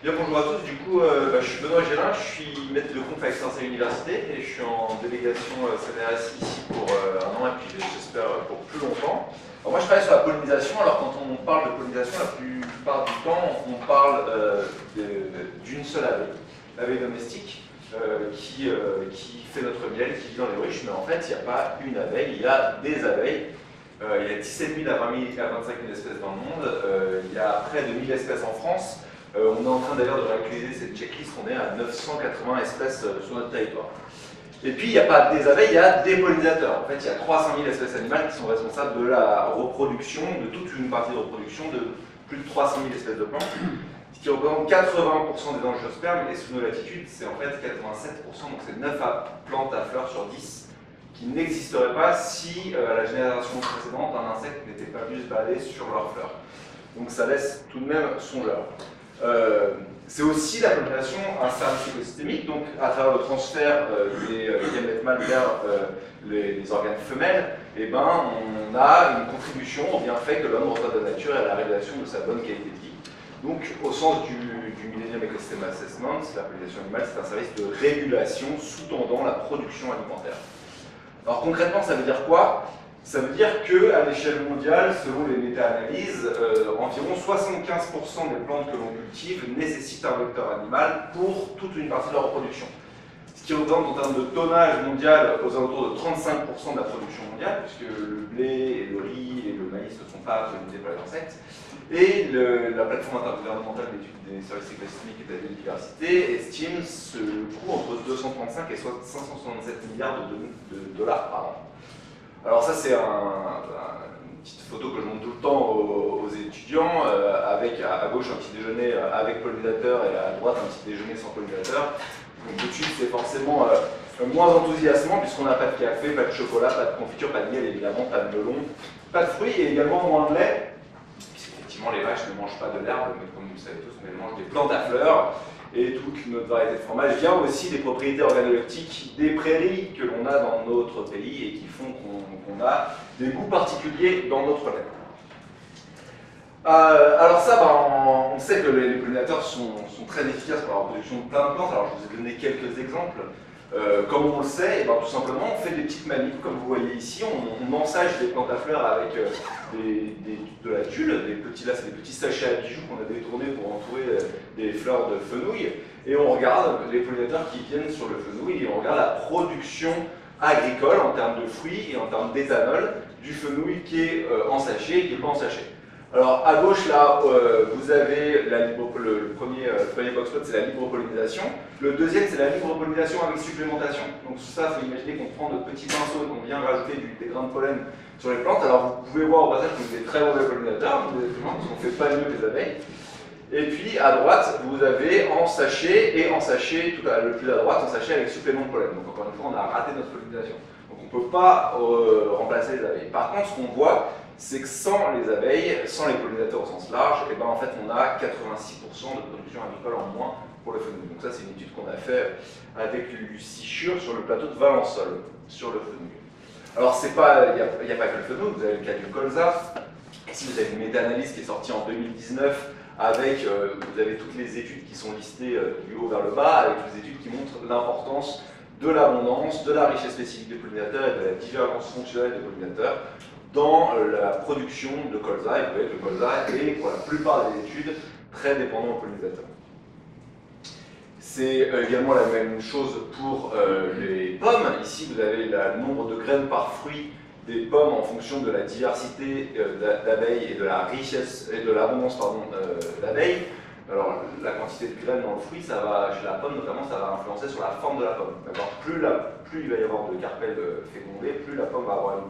Bien, bonjour à tous, du coup je suis Benoît Gélin, je suis maître de conf à Aix-en-Provence Université et je suis en délégation CNRS ici pour 1 an et puis j'espère pour plus longtemps. Alors moi je travaille sur la pollinisation, alors quand on parle de pollinisation, la plupart du temps on parle d'une seule abeille, l'abeille domestique qui fait notre miel, qui vit dans les ruches, mais en fait il n'y a pas une abeille, il y a des abeilles. Il y a 17 000 à 20 000 à 25 000 espèces dans le monde, il y a près de 1000 espèces en France. On est en train d'ailleurs de réactualiser cette checklist, on est à 980 espèces sur notre territoire. Et puis il n'y a pas des abeilles, il y a des pollinisateurs. En fait, il y a 300 000 espèces animales qui sont responsables de la reproduction, de toute une partie de reproduction de plus de 300 000 espèces de plantes, ce qui représente 80% des angiospermes, et sous nos latitudes, c'est en fait 87%, donc c'est 9 plantes à fleurs sur 10 qui n'existeraient pas si à la génération précédente, un insecte n'était pas venu se balader sur leurs fleurs. Donc ça laisse tout de même songeur. C'est aussi la pollinisation un service écosystémique, donc à travers le transfert des gamètes mâles vers les organes femelles, eh ben, on a une contribution au bienfait que l'homme reçoit de la nature et à la réalisation de sa bonne qualité de vie. Donc au sens du Millennium Ecosystem Assessment, la pollinisation animale, c'est un service de régulation sous-tendant la production alimentaire. Alors concrètement, ça veut dire quoi? Ça veut dire qu'à l'échelle mondiale, selon les méta-analyses, environ 75% des plantes que l'on cultive nécessitent un vecteur animal pour toute une partie de leur reproduction. Ce qui représente en termes de tonnage mondial aux alentours de 35% de la production mondiale, puisque le blé, et le riz et le maïs ne sont pas pollinisés par les insectes. Et la plateforme intergouvernementale d'études des services écosystémiques et de la biodiversité estime ce coût entre 235 et 567 milliards de dollars par an. Alors ça c'est une petite photo que je montre tout le temps aux étudiants, avec à gauche un petit déjeuner avec pollinisateur et à droite un petit déjeuner sans pollinisateur. Donc tout de suite c'est forcément moins enthousiasmant puisqu'on n'a pas de café, pas de chocolat, pas de confiture, pas de miel évidemment, pas de melon, pas de fruits et également moins de lait, puisqu'effectivement les vaches ne mangent pas de l'herbe, mais comme vous le savez tous, mais elles mangent des plantes à fleurs. Et toute notre variété de fromage vient aussi des propriétés organoleptiques des prairies que l'on a dans notre pays et qui font qu'on a des goûts particuliers dans notre lait. Alors ça, on sait que les pollinisateurs sont très efficaces pour la reproduction de plein de plantes. Alors je vous ai donné quelques exemples. Comme on le sait, tout simplement, on fait des petites manips, comme vous voyez ici, on ensage des plantes à fleurs avec de la tulle, là c'est des petits sachets à bijoux qu'on a détournés pour entourer des fleurs de fenouil, et on regarde les pollinisateurs qui viennent sur le fenouil, et on regarde la production agricole en termes de fruits et en termes d'éthanol du fenouil qui est en sachet et qui n'est pas en sachet. Alors à gauche là, vous avez le premier box plot, c'est la libre-pollinisation. Le deuxième, c'est la libre-pollinisation avec supplémentation. Donc ça, il faut imaginer qu'on prend notre petit pinceau et qu'on vient rajouter des grains de pollen sur les plantes. Alors vous pouvez voir au passage que vous êtes très mauvais pollinisateurs, parce qu'on ne fait pas mieux que les abeilles. Et puis à droite, vous avez en sachet et en sachet, le plus à droite, en sachet avec supplément de pollen. Donc encore une fois, on a raté notre pollinisation. Donc on ne peut pas remplacer les abeilles. Par contre, ce qu'on voit, c'est que sans les abeilles, sans les pollinisateurs au sens large, et en fait on a 86% de production agricole en moins pour le fenouil. Donc ça c'est une étude qu'on a fait avec Lucie Schur sur le plateau de Valençol, sur le fenouil. Alors il n'y a pas que le fenouil, vous avez le cas du colza. Ici vous avez une méta-analyse qui est sortie en 2019 avec, vous avez toutes les études qui sont listées du haut vers le bas, avec toutes les études qui montrent l'importance de l'abondance, de la richesse spécifique des pollinisateurs et de la divergence fonctionnelle des pollinisateurs dans la production de colza. Et vous voyez que le colza est, pour la plupart des études, très dépendant aux pollinisateurs. C'est également la même chose pour les pommes. Ici, vous avez le nombre de graines par fruit des pommes en fonction de la diversité d'abeilles et de la richesse et de l'abondance d'abeilles. Alors, la quantité de graines dans le fruit, ça va, chez la pomme notamment, ça va influencer sur la forme de la pomme. Plus il va y avoir de carpelles fécondées, plus la pomme va avoir une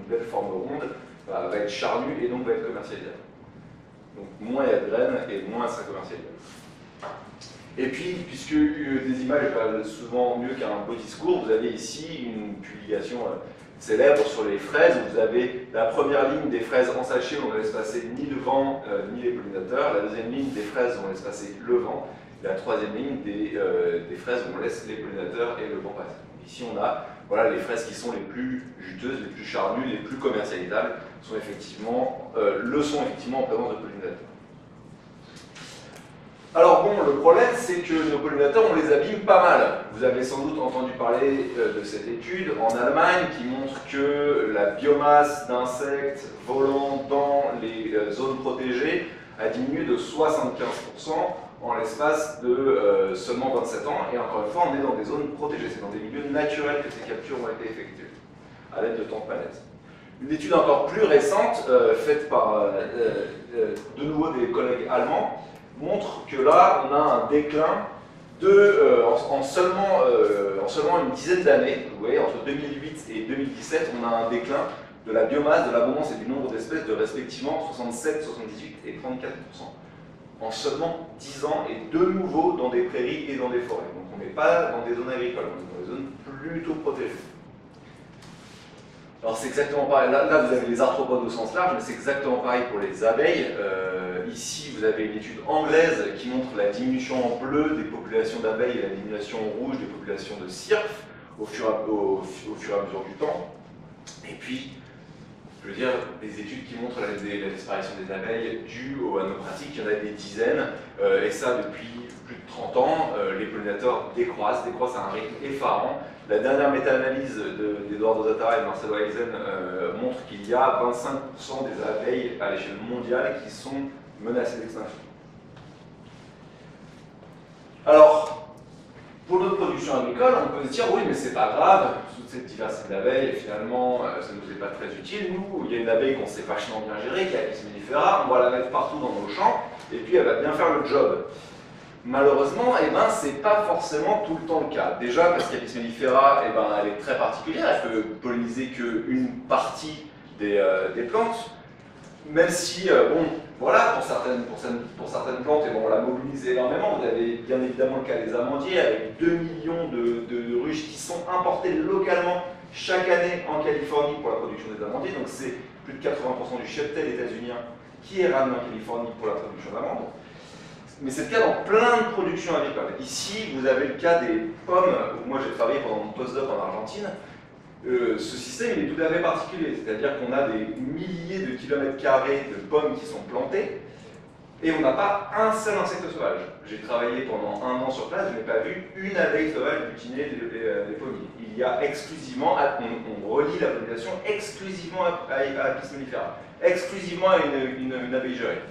belle forme ronde, va être charnue et donc va être commercialisable. Donc, moins il y a de graines et moins elle sera commercialisable. Et puis, puisque des images valent souvent mieux qu'un beau discours, vous avez ici une publication célèbre sur les fraises. Vous avez la première ligne des fraises en sachet où on ne laisse passer ni le vent ni les pollinisateurs. La deuxième ligne des fraises où on laisse passer le vent. Et la troisième ligne des fraises où on laisse les pollinisateurs et le vent passer. Donc ici on a les fraises qui sont les plus juteuses, les plus charnues, les plus commercialisables, le sont effectivement en présence de pollinisateurs. Alors bon, le problème c'est que nos pollinisateurs, on les abîme pas mal. Vous avez sans doute entendu parler de cette étude en Allemagne qui montre que la biomasse d'insectes volant dans les zones protégées a diminué de 75% en l'espace de seulement 27 ans. Et encore une fois, on est dans des zones protégées, c'est dans des milieux naturels que ces captures ont été effectuées, à l'aide de tentes manettes. Une étude encore plus récente, faite par de nouveau des collègues allemands, montre que là, on a un déclin en seulement une dizaine d'années. Vous voyez, entre 2008 et 2017, on a un déclin de la biomasse, de l'abondance et du nombre d'espèces de respectivement 67, 78 et 34%. En seulement 10 ans, et de nouveau dans des prairies et dans des forêts. Donc on n'est pas dans des zones agricoles, on est dans des zones plutôt protégées. Alors c'est exactement pareil, là vous avez les arthropodes au sens large, mais c'est exactement pareil pour les abeilles. Ici vous avez une étude anglaise qui montre la diminution en bleu des populations d'abeilles et la diminution en rouge des populations de cirques au fur et à mesure du temps. Et puis, je veux dire, des études qui montrent la disparition des abeilles due aux anopratiques, il y en a des dizaines, et ça depuis plus de 30 ans, les pollinisateurs décroissent à un rythme effarant. La dernière méta-analyse d'Eduardo Zattara et de Marcelo Eisen montre qu'il y a 25% des abeilles à l'échelle mondiale qui sont menacées d'extinction. Alors, pour notre production agricole, on peut se dire oui, mais c'est pas grave, toute cette diversité d'abeilles, finalement, ça ne nous est pas très utile. Nous, il y a une abeille qu'on sait vachement bien gérer, qui est Apis mellifera, on va la mettre partout dans nos champs, et puis elle va bien faire le job. Malheureusement, eh ben, c'est pas forcément tout le temps le cas. Déjà parce qu'Apis mellifera, eh ben, elle est très particulière, elle peut polliniser qu'une partie des plantes, même si, bon, voilà, pour certaines plantes, eh ben, on la mobilise énormément. Vous avez bien évidemment le cas des amandiers, avec 2 millions de ruches qui sont importées localement chaque année en Californie pour la production des amandiers. Donc c'est plus de 80% du cheptel états-unien qui est ramené en Californie pour la production d'amandes. Mais c'est le cas dans plein de productions agricoles. Ici, vous avez le cas des pommes, où moi j'ai travaillé pendant mon postdoc en Argentine. Ce système il est tout à fait particulier, c'est-à-dire qu'on a des milliers de kilomètres carrés de pommes qui sont plantées, et on n'a pas un seul insecte sauvage. J'ai travaillé pendant 1 an sur place, je n'ai pas vu une abeille sauvage butiner les pommiers. Il y a exclusivement, on relie la pollinisation exclusivement à Apis mellifera, exclusivement à une abeille gérée.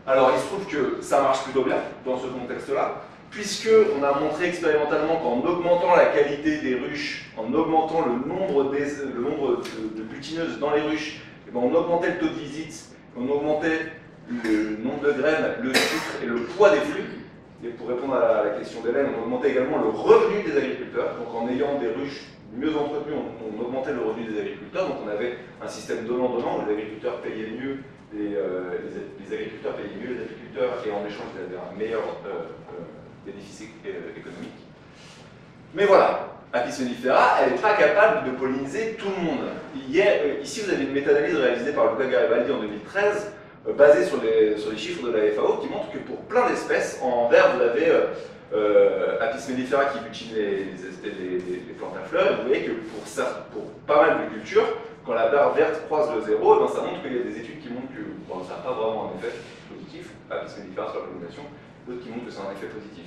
Alors il se trouve que ça marche plutôt bien dans ce contexte-là, puisqu'on a montré expérimentalement qu'en augmentant la qualité des ruches, en augmentant le nombre de butineuses dans les ruches, et bien on augmentait le taux de visite, on augmentait le nombre de graines, le sucre et le poids des flux. Et pour répondre à la question d'Hélène, on augmentait également le revenu des agriculteurs. Donc en ayant des ruches mieux entretenues, on augmentait le revenu des agriculteurs. Donc on avait un système donnant-donnant où les agriculteurs payaient mieux les agriculteurs payaient mieux les agriculteurs, et en échange ils avaient un meilleur bénéfice économique. Mais voilà, Apis mellifera, elle n'est pas capable de polliniser tout le monde. Ici vous avez une méta-analyse réalisée par Luca Garibaldi en 2013, basée sur les chiffres de la FAO, qui montre que pour plein d'espèces, en vert vous avez Apis mellifera qui butine les plantes à fleurs, et vous voyez que pour pas mal de cultures, quand la barre verte croise le zéro, ça montre qu'il y a des études qui montrent que ça n'a pas vraiment un effet positif, Apis mellifera sur la pollinisation, d'autres qui montrent que c'est un effet positif.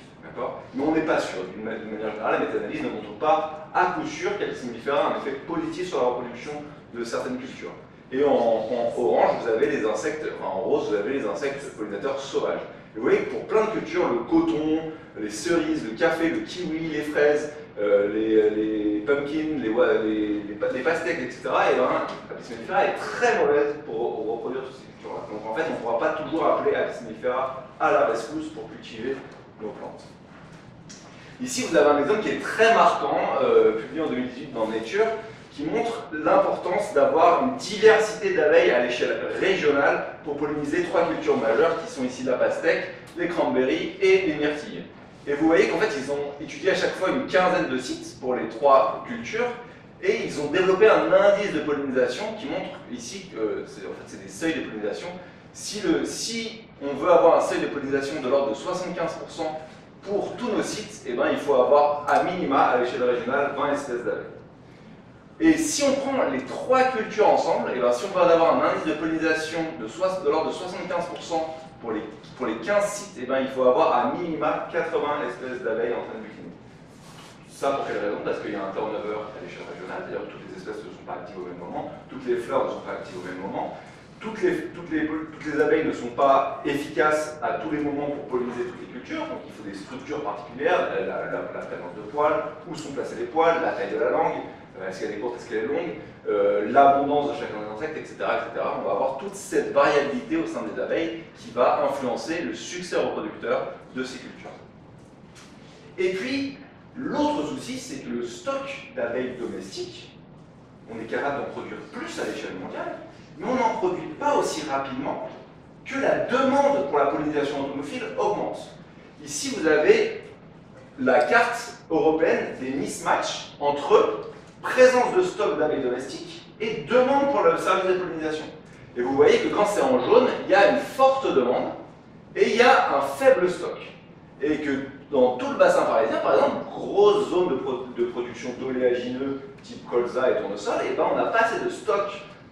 Mais on n'est pas sûr. D'une manière générale, la méta-analyse ne montre pas à coup sûr qu'Apis mellifera a un effet positif sur la reproduction de certaines cultures. Et en orange, vous avez les insectes, enfin en rose, vous avez les insectes pollinisateurs sauvages. Et vous voyez que pour plein de cultures, le coton, les cerises, le café, le kiwi, les fraises, les pumpkins, les pastèques, etc., et ben, Apis mellifera est très mauvaise pour reproduire toutes ces cultures-là. Donc en fait, on ne pourra pas toujours appeler Apis mellifera à la rescousse pour cultiver nos plantes. Ici, vous avez un exemple qui est très marquant, publié en 2018 dans Nature, qui montre l'importance d'avoir une diversité d'abeilles à l'échelle régionale pour polliniser 3 cultures majeures qui sont ici la pastèque, les cranberries et les myrtilles. Et vous voyez qu'en fait, ils ont étudié à chaque fois une quinzaine de sites pour les 3 cultures, et ils ont développé un indice de pollinisation qui montre ici que c'est des seuils de pollinisation. Si on veut avoir un seuil de pollinisation de l'ordre de 75% pour tous nos sites, eh ben, il faut avoir à minima, à l'échelle régionale, 20 espèces d'abeilles. Et si on prend les 3 cultures ensemble, eh ben, si on peut avoir un indice de pollinisation de l'ordre de 75% pour les 15 sites, eh ben, il faut avoir à minima 80 espèces d'abeilles en train de butiner. Ça pour quelle raison? Parce qu'il y a un turnover à l'échelle régionale, c'est-à-dire que toutes les espèces ne sont pas actives au même moment, toutes les fleurs ne sont pas actives au même moment, toutes les abeilles ne sont pas efficaces à tous les moments pour polliniser toutes les cultures, donc il faut des structures particulières, la présence de poils, où sont placés les poils, la taille de la langue, est-ce qu'elle est courte, est-ce qu'elle est longue, l'abondance de chacun des insectes, etc., etc. On va avoir toute cette variabilité au sein des abeilles qui va influencer le succès reproducteur de ces cultures. Et puis, l'autre souci, c'est que le stock d'abeilles domestiques, on est capable d'en produire plus à l'échelle mondiale, mais on n'en produit pas aussi rapidement que la demande pour la pollinisation entomophile augmente. Ici, vous avez la carte européenne des mismatchs entre présence de stock d'abeilles domestiques et demande pour le service de pollinisation. Et vous voyez que quand c'est en jaune, il y a une forte demande et il y a un faible stock. Et que dans tout le bassin parisien, par exemple, grosse zone de production d'oléagineux type colza et tournesol, et ben on n'a pas assez de stock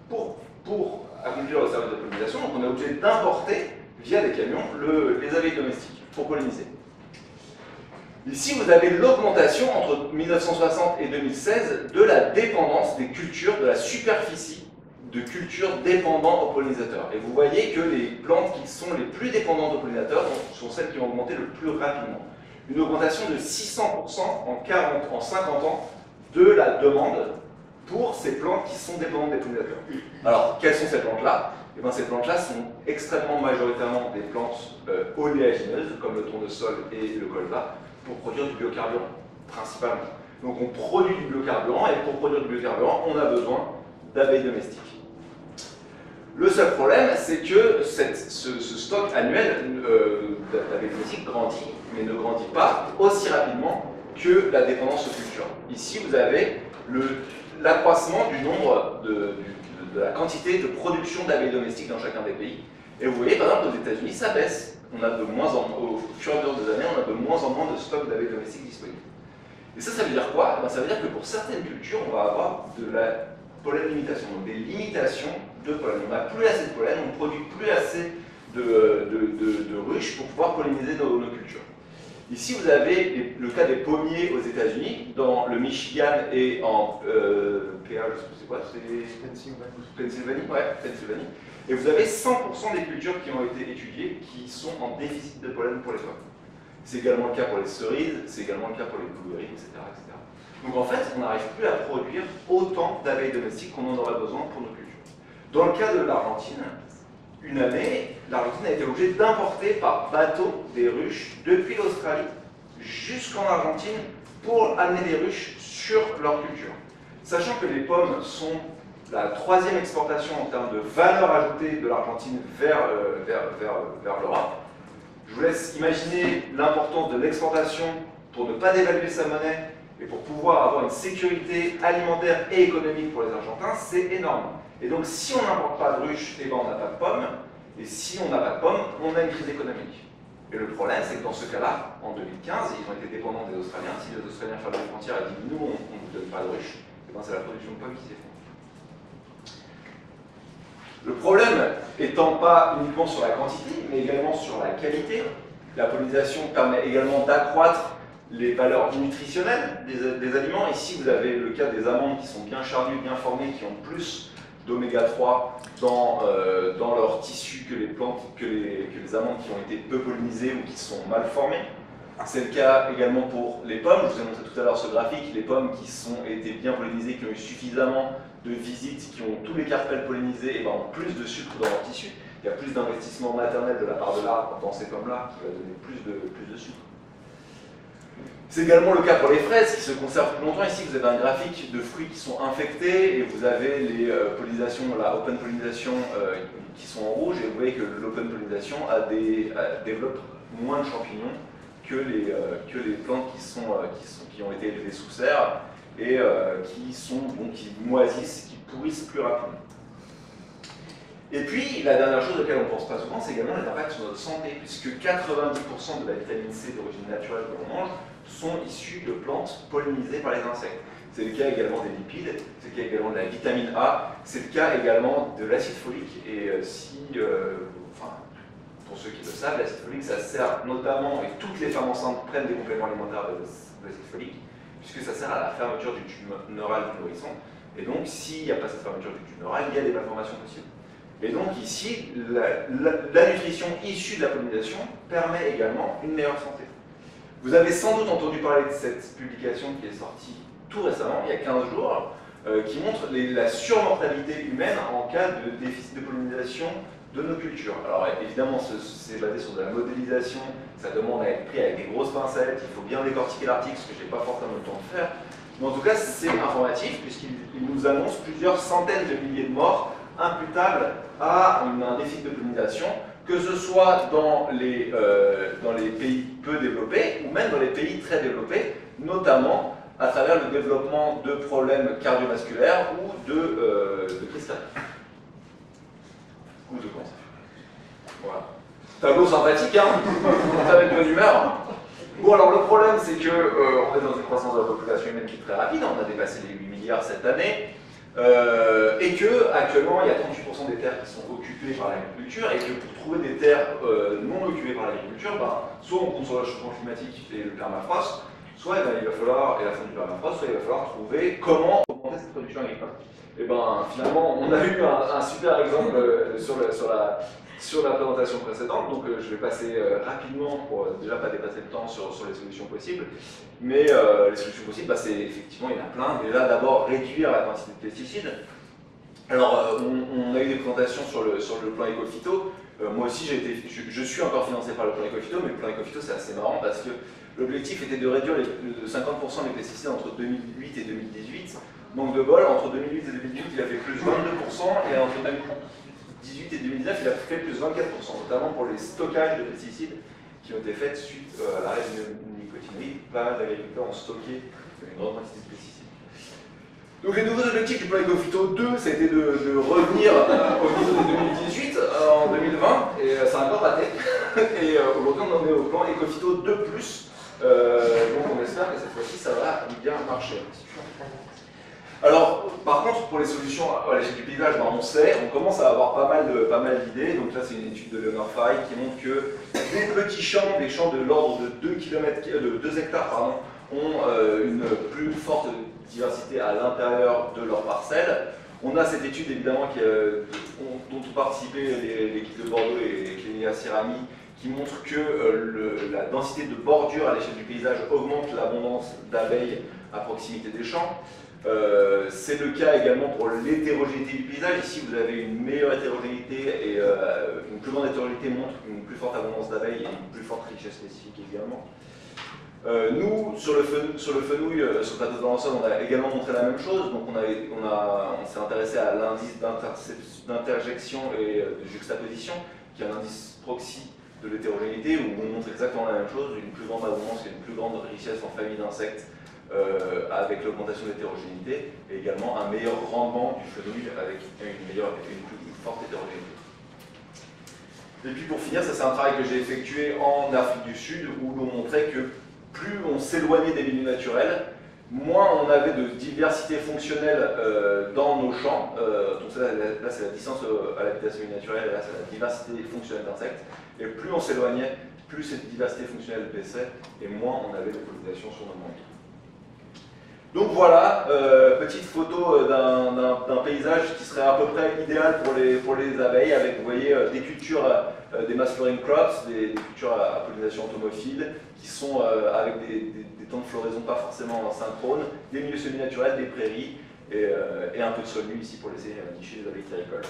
pour accomplir le service de pollinisation, donc on est obligé d'importer via des camions les abeilles domestiques pour polliniser. Ici, vous avez l'augmentation entre 1960 et 2016 de la dépendance des cultures, de la superficie de cultures dépendantes aux pollinisateurs. Et vous voyez que les plantes qui sont les plus dépendantes aux pollinisateurs sont celles qui ont augmenté le plus rapidement. Une augmentation de 600% en 50 ans de la demande pour ces plantes qui sont dépendantes des pollinisateurs. Alors, quelles sont ces plantes-là? Eh bien, ces plantes-là sont extrêmement majoritairement des plantes oléagineuses, comme le tournesol et le colza, pour produire du biocarburant, principalement. Donc on produit du biocarburant, et pour produire du biocarburant, on a besoin d'abeilles domestiques. Le seul problème, c'est que ce stock annuel d'abeilles domestiques grandit, mais ne grandit pas aussi rapidement que la dépendance aux cultures. Ici, vous avez l'accroissement du nombre de la quantité de production d'abeilles domestiques dans chacun des pays. Et vous voyez, par exemple, aux États-Unis, ça baisse. On a au fur et à mesure des années, on a de moins en moins de stocks d'abeilles domestiques disponibles. Et ça veut dire quoi? Ça veut dire que pour certaines cultures, on va avoir de la pollen limitation, donc des limitations de pollen. On n'a plus assez de pollen, on ne produit plus assez de ruches pour pouvoir polliniser nos cultures. Ici, vous avez le cas des pommiers aux États-Unis, dans le Michigan et en PA, je sais pas c'est quoi, c'est Pennsylvanie, ouais, Pennsylvanie. Et vous avez 100% des cultures qui ont été étudiées qui sont en déficit de pollen pour les pommes. C'est également le cas pour les cerises, c'est également le cas pour les blueberries, etc., etc. Donc en fait, on n'arrive plus à produire autant d'abeilles domestiques qu'on en aurait besoin pour nos cultures. Dans le cas de l'Argentine, une année, l'Argentine a été obligée d'importer par bateau des ruches depuis l'Australie jusqu'en Argentine pour amener des ruches sur leur culture. Sachant que les pommes sont la troisième exportation en termes de valeur ajoutée de l'Argentine vers l'Europe. Je vous laisse imaginer l'importance de l'exportation pour ne pas dévaluer sa monnaie et pour pouvoir avoir une sécurité alimentaire et économique pour les Argentins, c'est énorme. Et donc si on n'importe pas de ruches, eh ben, on n'a pas de pommes, et si on n'a pas de pommes, on a une crise économique. Et le problème, c'est que dans ce cas-là, en 2015, ils ont été dépendants des Australiens. Si les Australiens ferment les frontières et disent nous, on ne vous donne pas de ruches, eh ben, c'est la production de pommes qui s'effondre. Le problème étant pas uniquement sur la quantité, mais également sur la qualité. La pollinisation permet également d'accroître les valeurs nutritionnelles des aliments. Ici, vous avez le cas des amandes qui sont bien charnues, bien formées, qui ont plus d'oméga 3 dans leur tissu que les amandes qui ont été peu pollinisées ou qui sont mal formées. C'est le cas également pour les pommes. Je vous ai montré tout à l'heure ce graphique. Les pommes qui ont été bien pollinisées, qui ont eu suffisamment de visites, qui ont tous les carpels pollinisés, et ben, ont plus de sucre dans leur tissu. Il y a plus d'investissement maternel de la part de l'arbre dans ces pommes-là qui va donner plus de sucre. C'est également le cas pour les fraises qui se conservent plus longtemps. Ici, vous avez un graphique de fruits qui sont infectés et vous avez les pollinisations, la open pollinisation qui sont en rouge. Et vous voyez que l'open pollinisation développe moins de champignons que les plantes qui ont été élevées sous serre et qui moisissent, qui pourrissent plus rapidement. Et puis, la dernière chose auquel on ne pense pas souvent, c'est également les impacts sur notre santé, puisque 90% de la vitamine C d'origine naturelle que l'on mange sont issus de plantes pollinisées par les insectes. C'est le cas également des lipides, c'est le cas également de la vitamine A, c'est le cas également de l'acide folique. Et pour ceux qui le savent, l'acide folique, ça sert notamment, et toutes les femmes enceintes prennent des compléments alimentaires d'acide folique, puisque ça sert à la fermeture du tube neural du nourrisson. Et donc, s'il n'y a pas cette fermeture du tube neural, il y a des malformations possibles. Et donc, ici, la nutrition issue de la pollinisation permet également une meilleure santé. Vous avez sans doute entendu parler de cette publication qui est sortie tout récemment, il y a 15 jours, qui montre la surmortalité humaine en cas de déficit de pollinisation de nos cultures. Alors évidemment, c'est basé sur de la modélisation, ça demande à être pris avec des grosses pincettes, il faut bien décortiquer l'article, ce que je n'ai pas forcément le temps de faire. Mais en tout cas, c'est informatif, puisqu'il nous annonce plusieurs centaines de milliers de morts imputables à un déficit de pollinisation, que ce soit dans les pays peu développés, ou même dans les pays très développés, notamment à travers le développement de problèmes cardiovasculaires ou de crise cardiaque. Ou de cancer. Voilà. Tableau sympathique, hein, avec bonne humeur. Bon, alors le problème, c'est que on est dans une croissance de la population humaine qui est très rapide, on a dépassé les 8 milliards cette année, et que actuellement, il y a 38% des terres qui sont occupées par l'agriculture, et que pour trouver des terres non occupées par l'agriculture, soit on compte sur le changement climatique et le permafrost, soit il va falloir, et la fin du permafrost, soit il va falloir trouver comment augmenter cette production agricole. Et ben finalement, on a eu un super exemple sur la présentation précédente, donc je vais passer rapidement pour déjà pas dépasser le temps sur les solutions possibles. Mais les solutions possibles, c'est effectivement, il y en a plein. Déjà, d'abord, réduire la quantité de pesticides. Alors, on a eu des présentations sur le plan éco-phyto. Moi aussi, je suis encore financé par le plan éco-phyto, mais le plan éco-phyto, c'est assez marrant parce que l'objectif était de réduire de 50% les pesticides entre 2008 et 2018. Manque de bol, entre 2008 et 2018, il a fait plus 22%, et entre 2018 et 2019, il a fait plus 24%, notamment pour les stockages de pesticides qui ont été faits suite à l'arrêt des néonicotinoïdes. Pas mal d'agriculteurs ont stocké une grande quantité de pesticides. Donc les nouveaux objectifs du plan Ecophyto 2, ça a été de revenir au niveau de 2018 en 2020, et ça a encore raté. Et aujourd'hui, on en est au plan Ecophyto 2+, donc on espère que cette fois-ci, ça va bien marcher. Alors, par contre, pour les solutions à l'échelle du paysage, on sait, on commence à avoir pas mal d'idées. Donc là, c'est une étude de Leonard Faye qui montre que des petits champs, des champs de l'ordre de 2 hectares, ont une plus forte diversité à l'intérieur de leur parcelle. On a cette étude, évidemment, dont ont participé l'équipe de Bordeaux et Clélia Sirami, qui montre que la densité de bordure à l'échelle du paysage augmente l'abondance d'abeilles à proximité des champs. C'est le cas également pour l'hétérogénéité du paysage. Ici, vous avez une meilleure hétérogénéité et une plus grande hétérogénéité montre une plus forte abondance d'abeilles et une plus forte richesse spécifique également. Nous, sur le fenouil, sur le plateau de Valençon, on a également montré la même chose. Donc, on s'est intéressé à l'indice d'interjection et de juxtaposition, qui est un indice proxy de l'hétérogénéité, où on montre exactement la même chose, une plus grande abondance et une plus grande richesse en famille d'insectes. Avec l'augmentation de l'hétérogénéité, et également un meilleur rendement du fenouil avec une plus forte hétérogénéité. Et puis pour finir, ça c'est un travail que j'ai effectué en Afrique du Sud, où l'on montrait que plus on s'éloignait des milieux naturels, moins on avait de diversité fonctionnelle dans nos champs. Donc là c'est la distance à l'habitation naturelle, et là c'est la diversité fonctionnelle d'insectes. Et plus on s'éloignait, plus cette diversité fonctionnelle baissait, et moins on avait de pollinisation sur nos mondes. Donc voilà, petite photo d'un paysage qui serait à peu près idéal pour les abeilles, avec, vous voyez, des cultures, des mass flowering crops, des cultures à pollinisation automophile, qui sont avec des temps de floraison pas forcément synchrones, des milieux semi-naturels, des prairies, et un peu de sol nu ici pour laisser nicher les abeilles terricoles.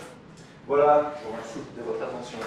Voilà, je vous remercie de votre attention.